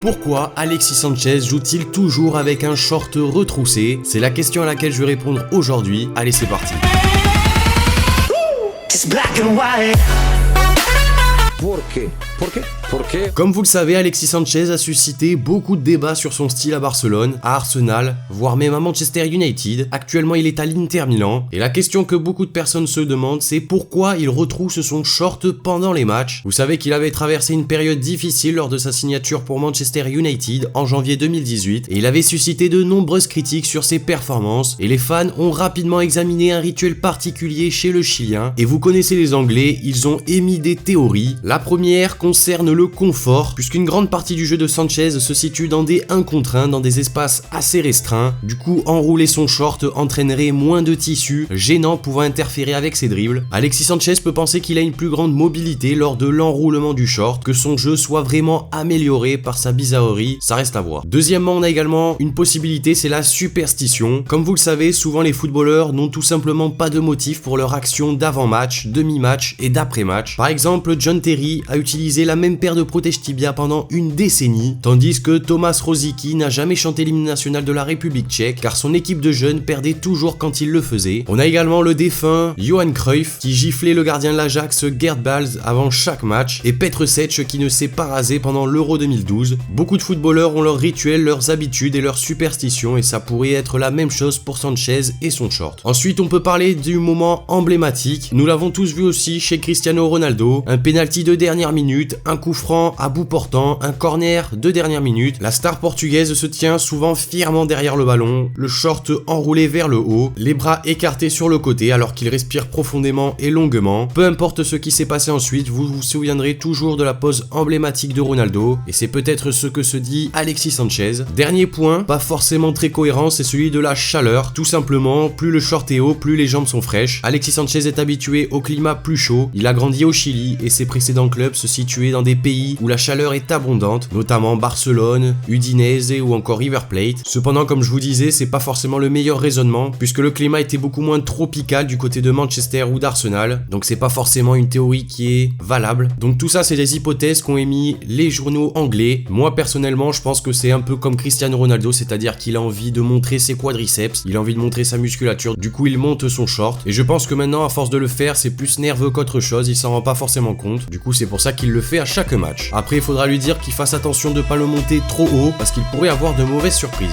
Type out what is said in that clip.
Pourquoi Alexis Sanchez joue-t-il toujours avec un short retroussé? C'est la question à laquelle je vais répondre aujourd'hui. Allez, c'est parti. Pourquoi? Comme vous le savez, Alexis Sanchez a suscité beaucoup de débats sur son style à Barcelone, à Arsenal, voire même à Manchester United. Actuellement, il est à l'Inter Milan. Et la question que beaucoup de personnes se demandent, c'est pourquoi il retrousse son short pendant les matchs. Vous savez qu'il avait traversé une période difficile lors de sa signature pour Manchester United en janvier 2018 et il avait suscité de nombreuses critiques sur ses performances et les fans ont rapidement examiné un rituel particulier chez le Chilien. Et vous connaissez les Anglais, ils ont émis des théories. La première concerne le confort, puisqu'une grande partie du jeu de Sanchez se situe dans des 1 contre 1, dans des espaces assez restreints. Du coup, enrouler son short entraînerait moins de tissu, gênant, pouvant interférer avec ses dribbles. Alexis Sanchez peut penser qu'il a une plus grande mobilité lors de l'enroulement du short, que son jeu soit vraiment amélioré par sa bizarrerie, ça reste à voir. Deuxièmement, on a également une possibilité, c'est la superstition. Comme vous le savez, souvent les footballeurs n'ont tout simplement pas de motif pour leur action d'avant-match, demi-match et d'après-match. Par exemple, John Terry a utilisé la même paire de protège tibia pendant une décennie, tandis que Tomáš Rosický n'a jamais chanté l'hymne national de la République tchèque car son équipe de jeunes perdait toujours quand il le faisait. On a également le défunt Johan Cruyff qui giflait le gardien de l'Ajax Gerd Balz avant chaque match et Petr Cech qui ne s'est pas rasé pendant l'Euro 2012. Beaucoup de footballeurs ont leurs rituels, leurs habitudes et leurs superstitions et ça pourrait être la même chose pour Sanchez et son short. Ensuite, on peut parler du moment emblématique. Nous l'avons tous vu aussi chez Cristiano Ronaldo, un penalty de dernière minute, un coup franc à bout portant, un corner de dernière minute. La star portugaise se tient souvent fièrement derrière le ballon, le short enroulé vers le haut, les bras écartés sur le côté alors qu'il respire profondément et longuement. Peu importe ce qui s'est passé ensuite, vous vous souviendrez toujours de la pose emblématique de Ronaldo et c'est peut-être ce que se dit Alexis Sanchez. Dernier point, pas forcément très cohérent, c'est celui de la chaleur. Tout simplement, plus le short est haut, plus les jambes sont fraîches. Alexis Sanchez est habitué au climat plus chaud, il a grandi au Chili et ses précédents clubs se situaient dans des pays où la chaleur est abondante, notamment Barcelone, Udinese ou encore River Plate. Cependant, comme je vous disais, c'est pas forcément le meilleur raisonnement puisque le climat était beaucoup moins tropical du côté de Manchester ou d'Arsenal, donc c'est pas forcément une théorie qui est valable. Donc tout ça, c'est des hypothèses qu'ont émis les journaux anglais. Moi personnellement, je pense que c'est un peu comme Cristiano Ronaldo, c'est-à-dire qu'il a envie de montrer ses quadriceps, il a envie de montrer sa musculature, du coup il monte son short et je pense que maintenant à force de le faire, c'est plus nerveux qu'autre chose, il s'en rend pas forcément compte. Du coup, c'est pour ça qu'il le fait à chaque match. Après, il faudra lui dire qu'il fasse attention de pas le monter trop haut parce qu'il pourrait avoir de mauvaises surprises.